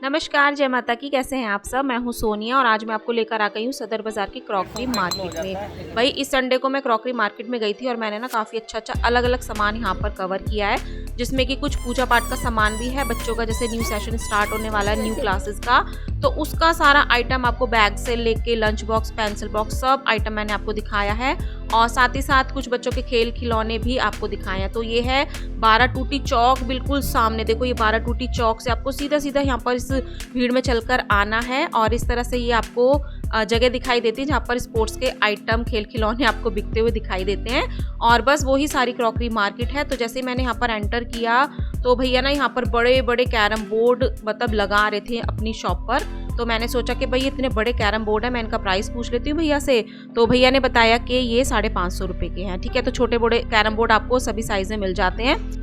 नमस्कार, जय माता की। कैसे हैं आप सब। मैं हूं सोनिया और आज मैं आपको लेकर आ गई हूं सदर बाजार की क्रॉकरी मार्केट में। भाई इस संडे को मैं क्रॉकरी मार्केट में गई थी और मैंने ना काफ़ी अच्छा अलग अलग सामान यहां पर कवर किया है, जिसमें कि कुछ पूजा पाठ का सामान भी है। बच्चों का जैसे न्यू सेशन स्टार्ट होने वाला है न्यू क्लासेस का, तो उसका सारा आइटम आपको बैग से लेके लंच बॉक्स, पेंसिल बॉक्स, सब आइटम मैंने आपको दिखाया है। और साथ ही साथ कुछ बच्चों के खेल खिलौने भी आपको दिखाए हैं। तो ये है 12 टूटी चौक, बिल्कुल सामने देखो। ये 12 टूटी चौक से आपको सीधा सीधा यहाँ पर इस भीड़ में चलकर आना है और इस तरह से ये आपको जगह दिखाई देती है जहाँ पर स्पोर्ट्स के आइटम, खेल खिलौने आपको बिकते हुए दिखाई देते हैं। और बस वही सारी क्रॉकरी मार्केट है। तो जैसे मैंने यहाँ पर एंटर किया तो भैया ना यहाँ पर बड़े बड़े कैरम बोर्ड मतलब लगा रहे थे अपनी शॉप पर। तो मैंने सोचा कि भाई इतने बड़े कैरम बोर्ड है, मैं इनका प्राइस पूछ लेती हूँ भैया से। तो भैया ने बताया कि ये 550 रुपये के हैं। ठीक है, तो छोटे बड़े कैरम बोर्ड आपको सभी साइज में मिल जाते हैं।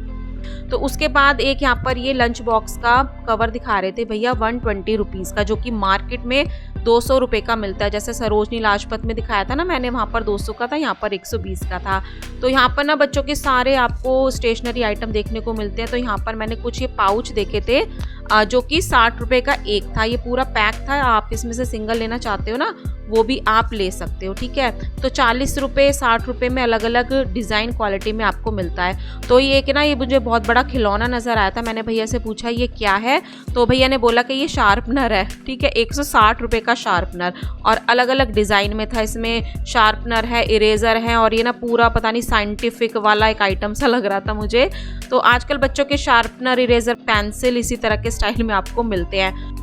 तो उसके बाद एक यहाँ पर ये लंच बॉक्स का कवर दिखा रहे थे भैया 120 रुपीज़ का, जो कि मार्केट में 200 रुपये का मिलता है। जैसे सरोजनी लाजपत में दिखाया था ना मैंने, वहाँ पर 200 का था, यहाँ पर 120 का था। तो यहाँ पर ना बच्चों के सारे आपको स्टेशनरी आइटम देखने को मिलते हैं। तो यहाँ पर मैंने कुछ ये पाउच देखे थे जो कि 60 रुपये का एक था। ये पूरा पैक था, आप इसमें से सिंगल लेना चाहते हो ना वो भी आप ले सकते हो। ठीक है, तो 40 रुपये 60 रुपये में अलग अलग डिज़ाइन क्वालिटी में आपको मिलता है। तो ये कि ना ये मुझे बहुत बड़ा खिलौना नज़र आया था। मैंने भैया से पूछा ये क्या है, तो भैया ने बोला कि ये शार्पनर है। ठीक है, 160 रुपये का शार्पनर और अलग अलग डिज़ाइन में था। इसमें शार्पनर है, इरेजर है और ये ना पूरा पता नहीं साइंटिफिक वाला एक आइटम सा लग रहा था मुझे। तो आजकल बच्चों के शार्पनर, इरेजर, पेंसिल इसी तरह के स्टाइल में आपको मिलते हैं।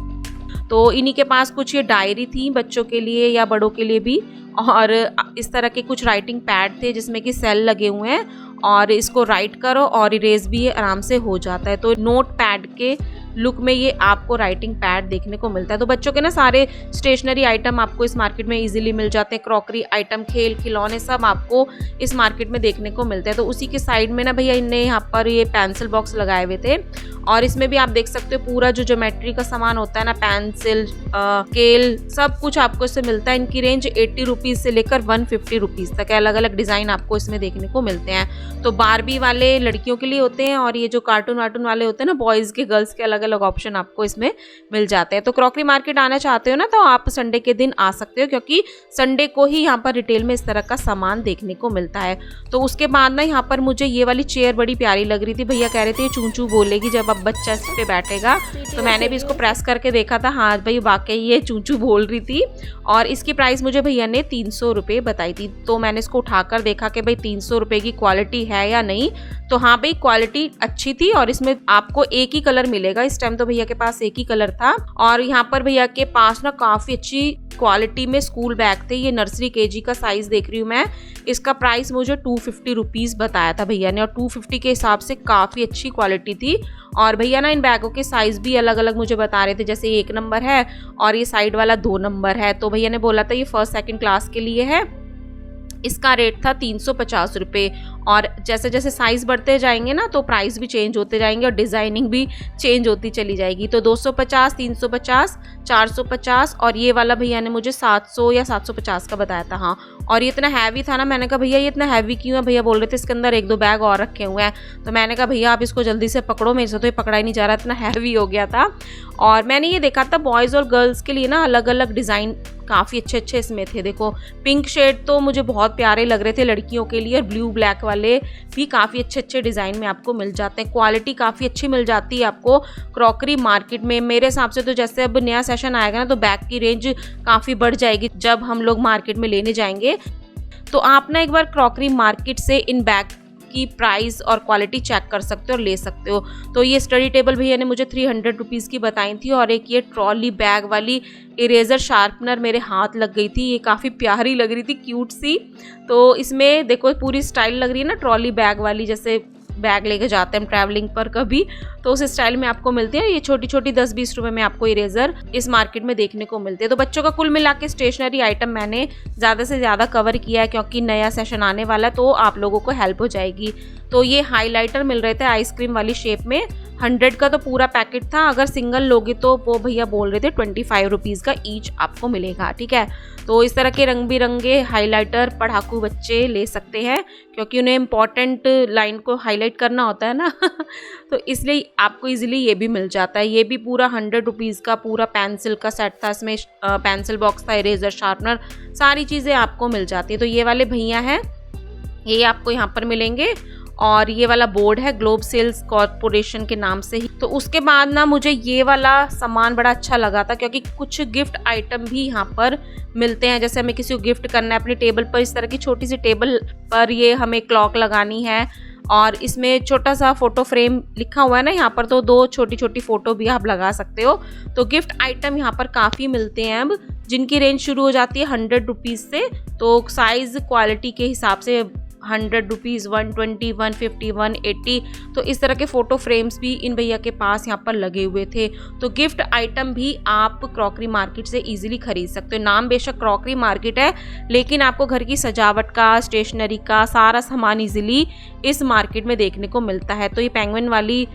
तो इन्हीं के पास कुछ ये डायरी थी बच्चों के लिए या बड़ों के लिए भी, और इस तरह के कुछ राइटिंग पैड थे जिसमें कि सेल लगे हुए हैं और इसको राइट करो और इरेज भी आराम से हो जाता है। तो नोट पैड के लुक में ये आपको राइटिंग पैड देखने को मिलता है। तो बच्चों के ना सारे स्टेशनरी आइटम आपको इस मार्केट में इजीली मिल जाते हैं। क्रॉकरी आइटम, खेल खिलौने सब आपको इस मार्केट में देखने को मिलते हैं। तो उसी के साइड में ना भैया इनने यहाँ पर ये पेंसिल बॉक्स लगाए हुए थे और इसमें भी आप देख सकते हो पूरा जो ज्योमेट्री का सामान होता है ना, पेंसिल, स्केल, सब कुछ आपको इससे मिलता है। इनकी रेंज 80 रुपीज़ से लेकर 150 रुपीज़ तक है। अलग अलग डिज़ाइन आपको इसमें देखने को मिलते हैं। तो बारबी वाले लड़कियों के लिए होते हैं और ये जो कार्टून वार्टून वाले होते हैं ना, बॉयज़ के, गर्ल्स के, अलग अलग ऑप्शन आपको इसमें मिल जाते हैं। तो क्रॉकरी मार्केट आना चाहते हो ना तो आप संडे के दिन आ सकते हो, क्योंकि संडे को ही यहाँ पर रिटेल में इस तरह का सामान देखने को मिलता है। तो उसके बाद ना यहाँ पर मुझे ये वाली चेयर बड़ी प्यारी लग रही थी। भैया कह रहे थे ये चूं चूं बोलेगी जब अब बच्चा इस पे बैठेगा। तो मैंने भी इसको प्रेस करके देखा था, हाँ भाई वाकई ये चूं चूं बोल रही थी। और इसकी प्राइस मुझे भैया ने 300 रुपये बताई थी। तो मैंने इसको उठाकर देखा कि भाई 300 रुपये की क्वालिटी है या नहीं। तो हाँ भाई क्वालिटी अच्छी थी और इसमें आपको एक ही कलर मिलेगा। इस टाइम तो भैया के पास एक ही कलर था। और यहाँ पर भैया के पास ना काफ़ी अच्छी क्वालिटी में स्कूल बैग थे। ये नर्सरी केजी का साइज देख रही हूँ मैं। इसका प्राइस मुझे 250 रुपीज़ बताया था भैया ने और 250 के हिसाब से काफ़ी अच्छी क्वालिटी थी। और भैया ना इन बैगों के साइज़ भी अलग अलग मुझे बता रहे थे। जैसे 1 नंबर है और ये साइड वाला 2 नंबर है। तो भैया ने बोला था ये फर्स्ट सेकंड क्लास के लिए है। इसका रेट था 350 रुपये। और जैसे जैसे साइज़ बढ़ते जाएंगे ना तो प्राइस भी चेंज होते जाएंगे और डिज़ाइनिंग भी चेंज होती चली जाएगी। तो 250, 350, 450 और ये वाला भैया ने मुझे 700 या 750 का बताया था। हाँ, और ये इतना हैवी था ना, मैंने कहा भैया ये इतना हैवी क्यों है। भैया बोल रहे थे इसके अंदर 1-2 बैग और रखे हुए हैं। तो मैंने कहा भैया आप इसको जल्दी से पकड़ो, मेरे से तो ये पकड़ा ही नहीं जा रहा, इतना हैवी हो गया था। और मैंने ये देखा था बॉयज़ और गर्ल्स के लिए ना अलग अलग डिज़ाइन काफ़ी अच्छे इसमें थे। देखो पिंक शेड तो मुझे बहुत प्यारे लग रहे थे लड़कियों के लिए, और ब्लू ब्लैक वाले भी काफ़ी अच्छे डिज़ाइन में आपको मिल जाते हैं। क्वालिटी काफ़ी अच्छी मिल जाती है आपको क्रॉकरी मार्केट में। मेरे हिसाब से तो जैसे अब नया सेशन आएगा ना तो बैग की रेंज काफ़ी बढ़ जाएगी जब हम लोग मार्केट में लेने जाएंगे। तो आप ना एक बार क्रॉकरी मार्केट से इन बैग की प्राइस और क्वालिटी चेक कर सकते हो और ले सकते हो। तो ये स्टडी टेबल भैया ने मुझे 300 रुपीज़ की बताई थी और एक ये ट्रॉली बैग वाली इरेजर शार्पनर मेरे हाथ लग गई थी। ये काफ़ी प्यारी लग रही थी, क्यूट सी। तो इसमें देखो पूरी स्टाइल लग रही है ना ट्रॉली बैग वाली, जैसे बैग लेके जाते हैं हम ट्रैवलिंग पर कभी, तो उस स्टाइल में आपको मिलती है। ये छोटी छोटी 10-20 रुपए में आपको इरेजर इस मार्केट में देखने को मिलते हैं। तो बच्चों का कुल मिला के स्टेशनरी आइटम मैंने ज़्यादा से ज़्यादा कवर किया है, क्योंकि नया सेशन आने वाला है तो आप लोगों को हेल्प हो जाएगी। तो ये हाइलाइटर मिल रहे थे आइसक्रीम वाली शेप में। 100 का तो पूरा पैकेट था, अगर सिंगल लोगे तो वो भैया बोल रहे थे 25 रुपीज़ का ईच आपको मिलेगा, ठीक है। तो इस तरह के रंग बिरंगे हाइलाइटर पढ़ाकू बच्चे ले सकते हैं, क्योंकि उन्हें इम्पॉर्टेंट लाइन को हाईलाइट करना होता है ना तो इसलिए आपको इजीली ये भी मिल जाता है। ये भी पूरा 100 रुपीज़ का पूरा पेंसिल का सेट था, इसमें पेंसिल बॉक्स था, इरेजर, शार्पनर, सारी चीज़ें आपको मिल जाती है। तो ये वाले भैया हैं, ये आपको यहाँ पर मिलेंगे। और ये वाला बोर्ड है ग्लोब सेल्स कॉर्पोरेशन के नाम से ही। तो उसके बाद ना मुझे ये वाला सामान बड़ा अच्छा लगा था, क्योंकि कुछ गिफ्ट आइटम भी यहाँ पर मिलते हैं। जैसे हमें किसी को गिफ्ट करना है अपने टेबल पर, इस तरह की छोटी सी टेबल पर ये हमें क्लॉक लगानी है, और इसमें छोटा सा फोटो फ्रेम लिखा हुआ है ना यहाँ पर, तो 2 छोटी छोटी फोटो भी आप लगा सकते हो। तो गिफ्ट आइटम यहाँ पर काफ़ी मिलते हैं अब, जिनकी रेंज शुरू हो जाती है 100 रुपीज़ से। तो साइज़ क्वालिटी के हिसाब से 100 रुपीज़, 120, 150, 180, तो इस तरह के फ़ोटो फ्रेम्स भी इन भैया के पास यहाँ पर लगे हुए थे। तो गिफ्ट आइटम भी आप क्रॉकरी मार्केट से इजीली खरीद सकते हो। नाम बेशक क्रॉकरी मार्केट है, लेकिन आपको घर की सजावट का, स्टेशनरी का सारा सामान इजीली इस मार्केट में देखने को मिलता है। तो ये पेंगुइन वाली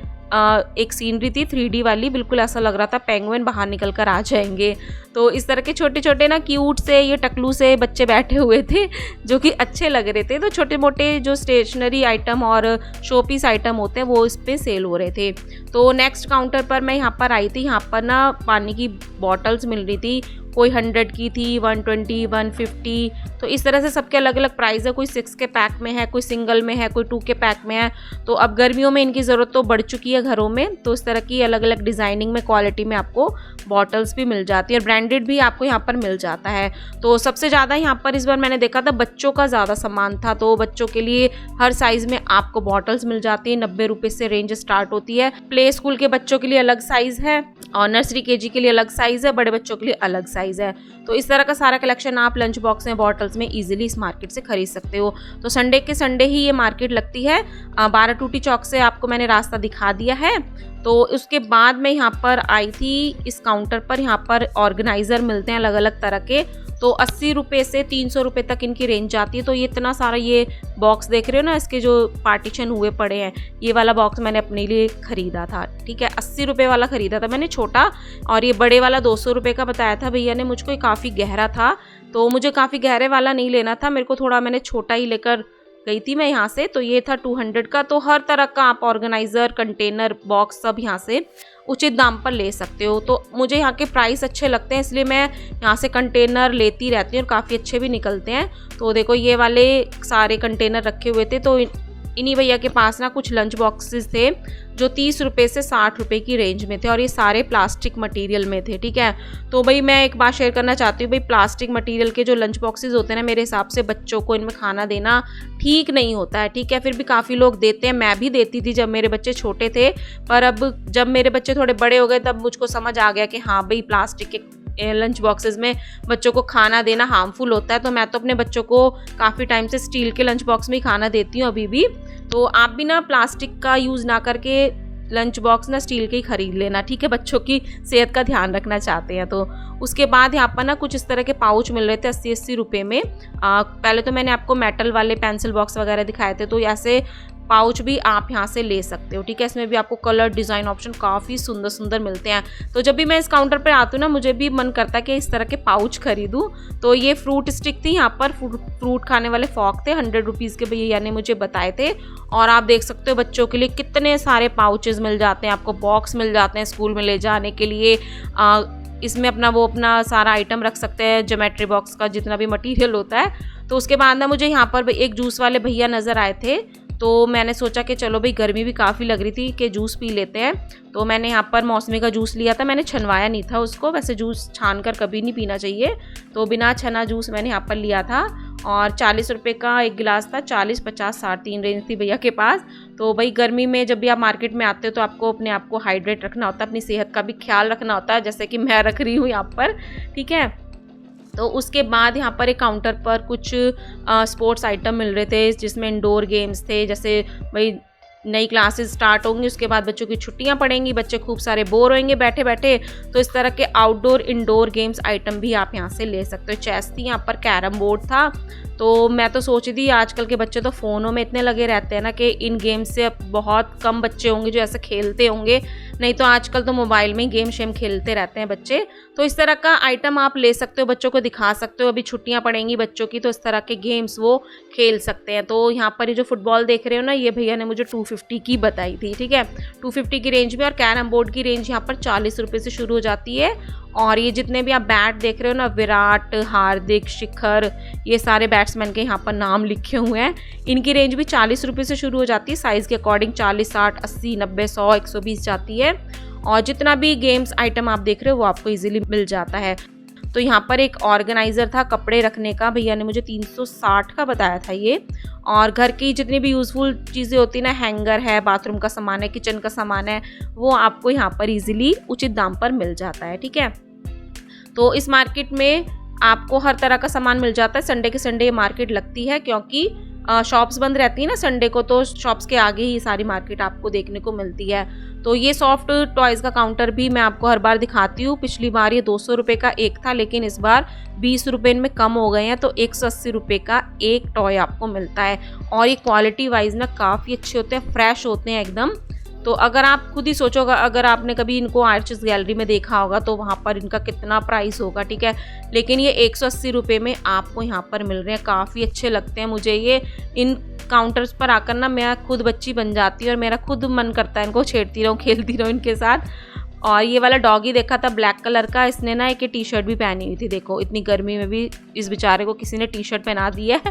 एक सीनरी थी 3D वाली, बिल्कुल ऐसा लग रहा था पेंगुइन बाहर निकल कर आ जाएंगे। तो इस तरह के छोटे छोटे ना क्यूट से ये टकलू से बच्चे बैठे हुए थे, जो कि अच्छे लग रहे थे। तो छोटे मोटे जो स्टेशनरी आइटम और शोपीस आइटम होते हैं वो इस पे सेल हो रहे थे। तो नेक्स्ट काउंटर पर मैं यहाँ पर आई थी, यहाँ पर ना पानी की बॉटल्स मिल रही थी, कोई 100 की थी, 120, 150, तो इस तरह से सबके अलग अलग प्राइस है। कोई 6 के पैक में है, कोई सिंगल में है, कोई 2 के पैक में है। तो अब गर्मियों में इनकी ज़रूरत तो बढ़ चुकी है घरों में, तो इस तरह की अलग अलग डिज़ाइनिंग में, क्वालिटी में आपको बॉटल्स भी मिल जाती है, और ब्रांडेड भी आपको यहाँ पर मिल जाता है। तो सबसे ज़्यादा यहाँ पर इस बार मैंने देखा था बच्चों का ज़्यादा सामान था। तो बच्चों के लिए हर साइज़ में आपको बॉटल्स मिल जाती है। 90 रुपये से रेंज स्टार्ट होती है। प्ले स्कूल के बच्चों के लिए अलग साइज़ है, और नर्सरी केजी के लिए अलग साइज़ है, बड़े बच्चों के लिए अलग साइज़ है। तो इस तरह का सारा कलेक्शन आप लंच बॉक्स में, बॉटल्स में इजीली इस मार्केट से खरीद सकते हो। तो संडे के संडे ही ये मार्केट लगती है। 12 टूटी चौक से आपको मैंने रास्ता दिखा दिया है। तो उसके बाद मैं यहाँ पर आई थी इस काउंटर पर। यहाँ पर ऑर्गेनाइज़र मिलते हैं अलग अलग तरह के, तो 80 रुपये से 300 रुपये तक इनकी रेंज जाती है। तो ये इतना सारा ये बॉक्स देख रहे हो ना, इसके जो पार्टीशन हुए पड़े हैं, ये वाला बॉक्स मैंने अपने लिए ख़रीदा था, ठीक है। 80 रुपये वाला ख़रीदा था मैंने छोटा, और ये बड़े वाला 200 रुपये का बताया था भैया ने मुझको। ये काफ़ी गहरा था, तो मुझे काफ़ी गहरे वाला नहीं लेना था मेरे को, थोड़ा मैंने छोटा ही लेकर गई थी मैं यहाँ से। तो ये था 200 का। तो हर तरह का आप ऑर्गेनाइज़र, कंटेनर, बॉक्स सब यहाँ से उचित दाम पर ले सकते हो। तो मुझे यहाँ के प्राइस अच्छे लगते हैं, इसलिए मैं यहाँ से कंटेनर लेती रहती हूँ, और काफ़ी अच्छे भी निकलते हैं। तो देखो ये वाले सारे कंटेनर रखे हुए थे। तो इन्हीं भैया के पास ना कुछ लंच बॉक्सेस थे जो 30 रुपये से 60 रुपये की रेंज में थे, और ये सारे प्लास्टिक मटेरियल में थे, ठीक है। तो भाई मैं एक बात शेयर करना चाहती हूँ, भाई प्लास्टिक मटेरियल के जो लंच बॉक्सेस होते हैं ना, मेरे हिसाब से बच्चों को इनमें खाना देना ठीक नहीं होता है, ठीक है। फिर भी काफ़ी लोग देते हैं, मैं भी देती थी जब मेरे बच्चे छोटे थे, पर अब जब मेरे बच्चे थोड़े बड़े हो गए तब मुझको समझ आ गया कि हाँ भाई प्लास्टिक के लंच बॉक्सेस में बच्चों को खाना देना हार्मफुल होता है। तो मैं तो अपने बच्चों को काफ़ी टाइम से स्टील के लंच बॉक्स में ही खाना देती हूँ अभी भी। तो आप भी ना प्लास्टिक का यूज़ ना करके लंच बॉक्स ना स्टील के ही खरीद लेना, ठीक है, बच्चों की सेहत का ध्यान रखना चाहते हैं तो। उसके बाद यहाँ पर ना कुछ इस तरह के पाउच मिल रहे थे 80-80 रुपये में। पहले तो मैंने आपको मेटल वाले पेंसिल बॉक्स वगैरह दिखाए थे, तो ऐसे पाउच भी आप यहाँ से ले सकते हो, ठीक है। इसमें भी आपको कलर डिज़ाइन ऑप्शन काफ़ी सुंदर सुंदर मिलते हैं। तो जब भी मैं इस काउंटर पर आती हूँ ना, मुझे भी मन करता है कि इस तरह के पाउच खरीदूँ। तो ये फ्रूट स्टिक थी, यहाँ पर फ्रूट खाने वाले फॉक थे, 100 रुपीज़ के भैया ने मुझे बताए थे। और आप देख सकते हो बच्चों के लिए कितने सारे पाउचेस मिल जाते हैं, आपको बॉक्स मिल जाते हैं स्कूल में ले जाने के लिए। इसमें अपना सारा आइटम रख सकते हैं, ज्योमेट्री बॉक्स का जितना भी मटेरियल होता है। तो उसके बाद ना मुझे यहाँ पर एक जूस वाले भैया नज़र आए थे, तो मैंने सोचा कि चलो भाई गर्मी भी काफ़ी लग रही थी कि जूस पी लेते हैं। तो मैंने यहाँ पर मौसमी का जूस लिया था, मैंने छनवाया नहीं था उसको, वैसे जूस छान कर कभी नहीं पीना चाहिए, तो बिना छना जूस मैंने यहाँ पर लिया था। और 40 रुपये का एक गिलास था, 40, 50, 60 3 रेंज थी भैया के पास। तो भाई गर्मी में जब भी आप मार्केट में आते हो तो आपको अपने आप को हाइड्रेट रखना होता है, अपनी सेहत का भी ख्याल रखना होता है, जैसे कि मैं रख रही हूँ यहाँ पर, ठीक है। तो उसके बाद यहाँ पर एक काउंटर पर कुछ स्पोर्ट्स आइटम मिल रहे थे, जिसमें इंडोर गेम्स थे, जैसे भाई नई क्लासेस स्टार्ट होंगी, उसके बाद बच्चों की छुट्टियां पड़ेंगी, बच्चे खूब सारे बोर होंगे बैठे बैठे, तो इस तरह के आउटडोर इंडोर गेम्स आइटम भी आप यहाँ से ले सकते हो। चेस थी यहाँ पर, कैरम बोर्ड था। तो मैं तो सोच रही थी आजकल के बच्चे तो फ़ोनों में इतने लगे रहते हैं ना कि इन गेम्स से अब बहुत कम बच्चे होंगे जो ऐसे खेलते होंगे, नहीं तो आजकल तो मोबाइल में ही गेम शेम खेलते रहते हैं बच्चे। तो इस तरह का आइटम आप ले सकते हो, बच्चों को दिखा सकते हो। अभी छुट्टियां पड़ेंगी बच्चों की, तो इस तरह के गेम्स वो खेल सकते हैं। तो यहाँ पर ये जो फुटबॉल देख रहे हो ना, ये भैया ने मुझे 250 की बताई थी, ठीक है, 250 की रेंज में। और कैरम बोर्ड की रेंज यहाँ पर 40 रुपये से शुरू हो जाती है। और ये जितने भी आप बैट देख रहे हो ना, विराट, हार्दिक, शिखर, ये सारे बैट्समैन के यहाँ पर नाम लिखे हुए हैं। इनकी रेंज भी 40 रुपये से शुरू हो जाती है, साइज़ के अकॉर्डिंग 40, 60, 80, 90, 100, 120 जाती है। और जितना भी गेम्स आइटम आप देख रहे हो वो आपको इजीली मिल जाता है। तो यहाँ पर एक ऑर्गेनाइज़र था कपड़े रखने का, भैया ने मुझे 360 का बताया था ये। और घर की जितनी भी यूज़फुल चीज़ें होती हैं ना, हैंगर है, बाथरूम का सामान है, किचन का सामान है, वो आपको यहाँ पर इजीली उचित दाम पर मिल जाता है, ठीक है। तो इस मार्केट में आपको हर तरह का सामान मिल जाता है। संडे के संडे ये मार्केट लगती है, क्योंकि शॉप्स बंद रहती है ना संडे को, तो शॉप्स के आगे ही सारी मार्केट आपको देखने को मिलती है। तो ये सॉफ्ट टॉयज़ का काउंटर भी मैं आपको हर बार दिखाती हूँ। पिछली बार ये 200 रुपये का एक था, लेकिन इस बार 20 रुपये इनमें कम हो गए हैं, तो 180 रुपये का एक टॉय आपको मिलता है। और ये क्वालिटी वाइज ना काफ़ी अच्छे होते हैं, फ्रेश होते हैं एकदम। तो अगर आप खुद ही सोचोगा, अगर आपने कभी इनको आर्टिस्ट गैलरी में देखा होगा तो वहाँ पर इनका कितना प्राइस होगा, ठीक है, लेकिन ये 180 रुपये में आपको यहाँ पर मिल रहे हैं। काफ़ी अच्छे लगते हैं मुझे ये। इन काउंटर्स पर आकर ना मैं खुद बच्ची बन जाती हूँ और मेरा खुद मन करता है इनको छेड़ती रहूँ, खेलती रहूँ इनके साथ। और ये वाला डॉगी देखा था ब्लैक कलर का, इसने ना एक टी शर्ट भी पहनी हुई थी। देखो इतनी गर्मी में भी इस बेचारे को किसी ने टी शर्ट पहना दी है।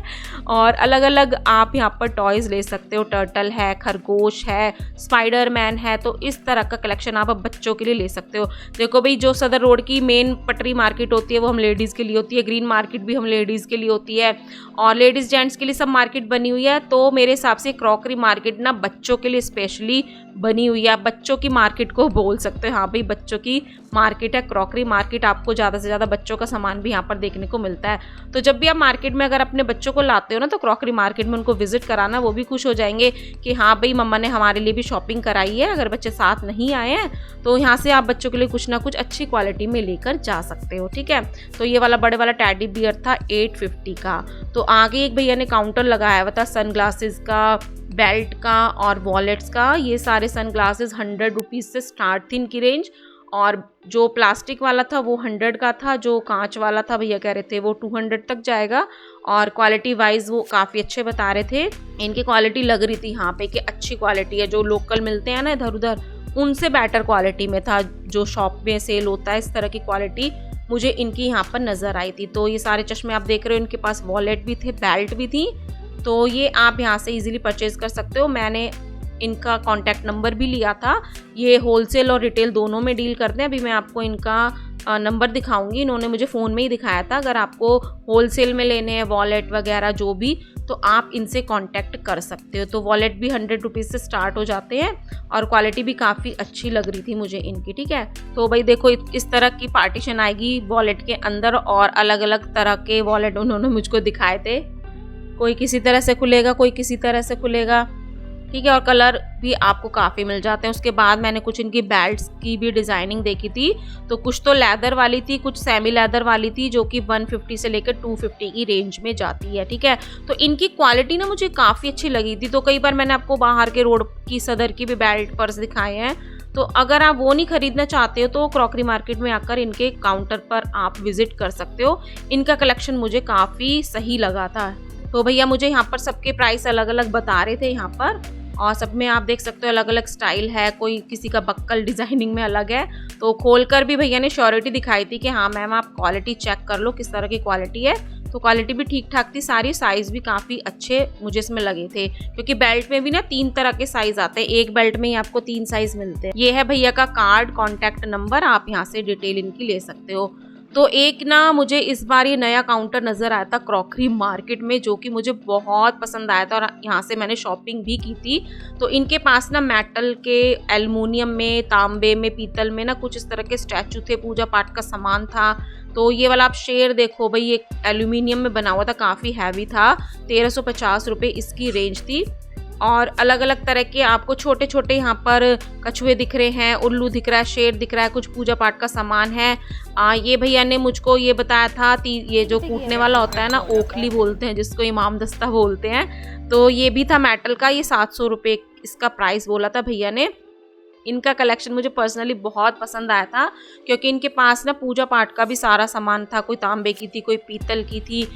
और अलग अलग आप यहाँ पर टॉयज़ ले सकते हो, टर्टल है, खरगोश है, स्पाइडरमैन है। तो इस तरह का कलेक्शन आप अब बच्चों के लिए ले सकते हो। देखो भाई, जो सदर रोड की मेन पटरी मार्केट होती है वो हम लेडीज़ के लिए होती है, ग्रीन मार्केट भी हम लेडीज़ के लिए होती है, और लेडीज़ जेंट्स के लिए सब मार्केट बनी हुई है। तो मेरे हिसाब से क्रॉकरी मार्केट ना बच्चों के लिए स्पेशली बनी हुई है। बच्चों की मार्केट को बोल सकते हो, हाँ भाई बच्चों की मार्केट है क्रॉकरी मार्केट। आपको ज़्यादा से ज़्यादा बच्चों का सामान भी यहाँ पर देखने को मिलता है। तो जब भी आप मार्केट में अगर अपने बच्चों को लाते हो ना, तो क्रॉकरी मार्केट में उनको विजिट कराना, वो भी खुश हो जाएंगे कि हाँ भाई मम्मा ने हमारे लिए भी शॉपिंग कराई है। अगर बच्चे साथ नहीं आए हैं तो यहाँ से आप बच्चों के लिए कुछ ना कुछ अच्छी क्वालिटी में लेकर जा सकते हो, ठीक है। तो ये वाला बड़े वाला टैडी बियर था 850 का। तो आगे एक भैया ने काउंटर लगाया हुआ था सनग्लासेस का, बेल्ट का और वॉलेट्स का। ये सारे सनग्लासेस 100 रुपीज़ से स्टार्ट थी इनकी रेंज। और जो प्लास्टिक वाला था वो 100 का था, जो कांच वाला था भैया कह रहे थे वो 200 तक जाएगा। और क्वालिटी वाइज वो काफ़ी अच्छे बता रहे थे। इनकी क्वालिटी लग रही थी यहाँ पे कि अच्छी क्वालिटी है, जो लोकल मिलते हैं ना इधर उधर उनसे बेटर क्वालिटी में था। जो शॉप में सेल होता है इस तरह की क्वालिटी मुझे इनकी यहाँ पर नज़र आई थी। तो ये सारे चश्मे आप देख रहे हो, इनके पास वॉलेट भी थे, बेल्ट भी थी। तो ये आप यहाँ से इजीली परचेज़ कर सकते हो। मैंने इनका कॉन्टैक्ट नंबर भी लिया था। ये होलसेल और रिटेल दोनों में डील करते हैं। अभी मैं आपको इनका नंबर दिखाऊंगी, इन्होंने मुझे फ़ोन में ही दिखाया था। अगर आपको होलसेल में लेने हैं वॉलेट वगैरह जो भी, तो आप इनसे कांटेक्ट कर सकते हो। तो वॉलेट भी 100 रुपीज़ से स्टार्ट हो जाते हैं और क्वालिटी भी काफ़ी अच्छी लग रही थी मुझे इनकी, ठीक है। तो भाई देखो इस तरह की पार्टीशन आएगी वॉलेट के अंदर, और अलग अलग तरह के वॉलेट उन्होंने मुझको दिखाए थे। कोई किसी तरह से खुलेगा, कोई किसी तरह से खुलेगा, ठीक है। और कलर भी आपको काफ़ी मिल जाते हैं। उसके बाद मैंने कुछ इनकी बेल्ट्स की भी डिज़ाइनिंग देखी थी। तो कुछ तो लेदर वाली थी, कुछ सेमी लेदर वाली थी, जो कि 150 से लेकर 250 की रेंज में जाती है, ठीक है। तो इनकी क्वालिटी ना मुझे काफ़ी अच्छी लगी थी। तो कई बार मैंने आपको बाहर के रोड की सदर की भी बेल्ट पर्स दिखाए हैं। तो अगर आप वो नहीं खरीदना चाहते हो तो क्रॉकरी मार्केट में आकर इनके काउंटर पर आप विजिट कर सकते हो। इनका कलेक्शन मुझे काफ़ी सही लगा था। तो भैया मुझे यहाँ पर सबके प्राइस अलग अलग बता रहे थे यहाँ पर, और सब में आप देख सकते हो अलग अलग स्टाइल है। कोई किसी का बक्कल डिज़ाइनिंग में अलग है। तो खोलकर भी भैया ने श्योरिटी दिखाई थी कि हाँ मैम आप क्वालिटी चेक कर लो किस तरह की क्वालिटी है। तो क्वालिटी भी ठीक ठाक थी सारी, साइज़ भी काफ़ी अच्छे मुझे इसमें लगे थे, क्योंकि बेल्ट में भी ना 3 तरह के साइज़ आते हैं। एक बेल्ट में ही आपको 3 साइज़ मिलते हैं। ये है भैया का कार्ड, कॉन्टैक्ट नंबर, आप यहाँ से डिटेल इनकी ले सकते हो। तो एक ना मुझे इस बार ये नया काउंटर नज़र आया था क्रॉकरी मार्केट में, जो कि मुझे बहुत पसंद आया था और यहाँ से मैंने शॉपिंग भी की थी। तो इनके पास ना मेटल के, एल्युमिनियम में, तांबे में, पीतल में ना कुछ इस तरह के स्टैचू थे, पूजा पाठ का सामान था। तो ये वाला आप शेर देखो भाई, ये एल्युमिनियम में बना हुआ था, काफ़ी हैवी था, 1350 रुपये इसकी रेंज थी। और अलग अलग तरह के आपको छोटे छोटे यहाँ पर कछुए दिख रहे हैं, उल्लू दिख रहा है, शेर दिख रहा है, कुछ पूजा पाठ का सामान है। ये भैया ने मुझको ये बताया था ये जो कूटने वाला होता है ना, ओखली बोलते हैं जिसको, इमाम दस्ता बोलते हैं, तो ये भी था मेटल का। ये 700 रुपये इसका प्राइस बोला था भैया ने। इनका कलेक्शन मुझे पर्सनली बहुत पसंद आया था क्योंकि इनके पास ना पूजा पाठ का भी सारा सामान था। कोई तांबे की थी, कोई पीतल की थी,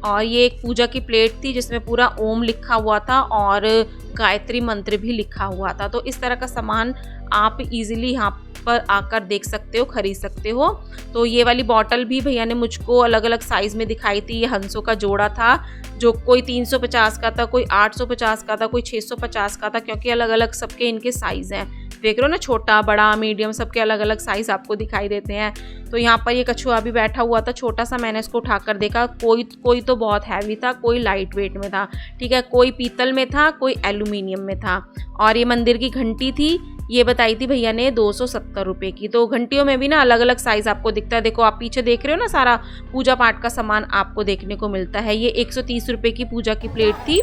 और ये एक पूजा की प्लेट थी जिसमें पूरा ओम लिखा हुआ था और गायत्री मंत्र भी लिखा हुआ था। तो इस तरह का सामान आप इजीली यहाँ पर आकर देख सकते हो, खरीद सकते हो। तो ये वाली बॉटल भी भैया ने मुझको अलग अलग साइज़ में दिखाई थी। ये हंसों का जोड़ा था जो कोई 350 का था, कोई 850 का था, कोई 650 का था, क्योंकि अलग अलग सबके इनके साइज़ हैं। देख रहे हो ना, छोटा, बड़ा, मीडियम, सबके अलग अलग साइज़ आपको दिखाई देते हैं। तो यहाँ पर ये कछुआ भी बैठा हुआ था छोटा सा, मैंने इसको उठाकर देखा। कोई तो बहुत हैवी था, कोई लाइट वेट में था, ठीक है, कोई पीतल में था, कोई एल्यूमिनियम में था। और ये मंदिर की घंटी थी, ये बताई थी भैया ने 270 रुपये की। तो घंटियों में भी ना अलग अलग साइज़ आपको दिखता है। देखो आप पीछे देख रहे हो ना, सारा पूजा पाठ का सामान आपको देखने को मिलता है। ये 130 रुपये की पूजा की प्लेट थी।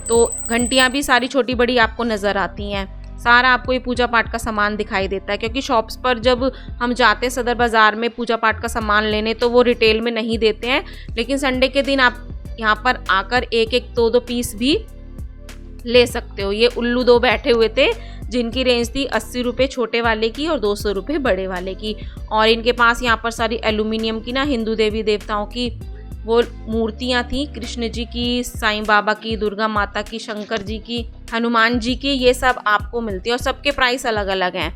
तो घंटियाँ भी सारी छोटी बड़ी आपको नज़र आती हैं। सारा आपको ये पूजा पाठ का सामान दिखाई देता है, क्योंकि शॉप्स पर जब हम जाते हैं सदर बाज़ार में पूजा पाठ का सामान लेने, तो वो रिटेल में नहीं देते हैं। लेकिन संडे के दिन आप यहाँ पर आकर एक एक दो पीस भी ले सकते हो। ये उल्लू 2 बैठे हुए थे जिनकी रेंज थी 80 रुपये छोटे वाले की और 200 रुपये बड़े वाले की। और इनके पास यहाँ पर सारी एल्यूमिनियम की ना हिंदू देवी देवताओं की वो मूर्तियाँ थी, कृष्ण जी की, साईं बाबा की, दुर्गा माता की, शंकर जी की, हनुमान जी की, ये सब आपको मिलती है। और सबके प्राइस अलग अलग हैं।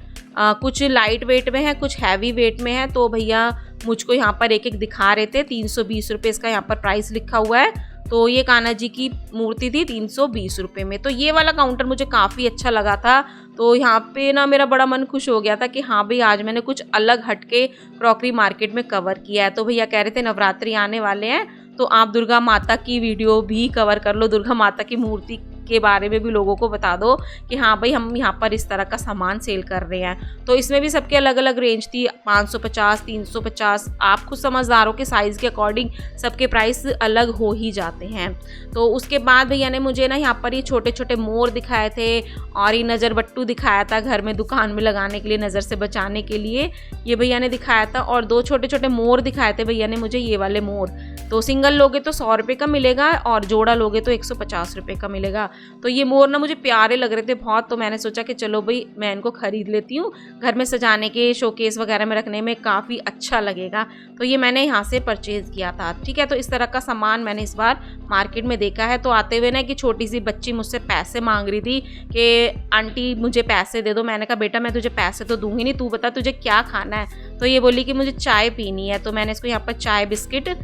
कुछ लाइट वेट में है, कुछ हैवी वेट में है। तो भैया मुझको यहाँ पर एक एक दिखा रहे थे। 320 रुपये इसका यहाँ पर प्राइस लिखा हुआ है। तो ये कान्हा जी की मूर्ति थी 320 रुपये में। तो ये वाला काउंटर मुझे काफ़ी अच्छा लगा था। तो यहाँ पे ना मेरा बड़ा मन खुश हो गया था कि हाँ भाई, आज मैंने कुछ अलग हटके क्रॉकरी मार्केट में कवर किया है। तो भैया कह रहे थे नवरात्रि आने वाले हैं, तो आप दुर्गा माता की वीडियो भी कवर कर लो, दुर्गा माता की मूर्ति के बारे में भी लोगों को बता दो कि हाँ भाई, हम यहाँ पर इस तरह का सामान सेल कर रहे हैं। तो इसमें भी सबके अलग अलग रेंज थी, 550, 350। आप खुद समझदारों के साइज़ के अकॉर्डिंग सबके प्राइस अलग हो ही जाते हैं। तो उसके बाद भैया ने मुझे ना यहाँ पर ये छोटे छोटे मोर दिखाए थे और ये नज़र बट्टू दिखाया था, घर में दुकान में लगाने के लिए, नज़र से बचाने के लिए ये भैया ने दिखाया था। और 2 छोटे छोटे मोर दिखाए थे भैया ने मुझे, ये वाले मोर। तो सिंगल लोगे तो 100 रुपये का मिलेगा और जोड़ा लोगे तो 150 रुपये का मिलेगा। तो ये मोर ना मुझे प्यारे लग रहे थे बहुत, तो मैंने सोचा कि चलो भाई मैं इनको खरीद लेती हूँ, घर में सजाने के, शोकेस वगैरह में रखने में काफ़ी अच्छा लगेगा। तो ये मैंने यहाँ से परचेज़ किया था, ठीक है। तो इस तरह का सामान मैंने इस बार मार्केट में देखा है। तो आते हुए ना कि छोटी सी बच्ची मुझसे पैसे मांग रही थी कि आंटी मुझे पैसे दे दो। मैंने कहा बेटा मैं तुझे पैसे तो दूंगी नहीं, तू बता तुझे क्या खाना है। तो ये बोली कि मुझे चाय पीनी है। तो मैंने इसको यहाँ पर चाय बिस्किट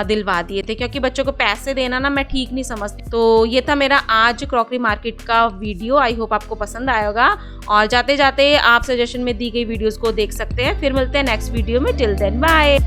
दिलवा दिए थे, क्योंकि बच्चों को पैसे देना ना मैं ठीक नहीं समझती। तो ये था मेरा आज क्रॉकरी मार्केट का वीडियो। आई होप आपको पसंद आया होगा, और जाते जाते आप सजेशन में दी गई वीडियोस को देख सकते हैं। फिर मिलते हैं नेक्स्ट वीडियो में। Till then bye.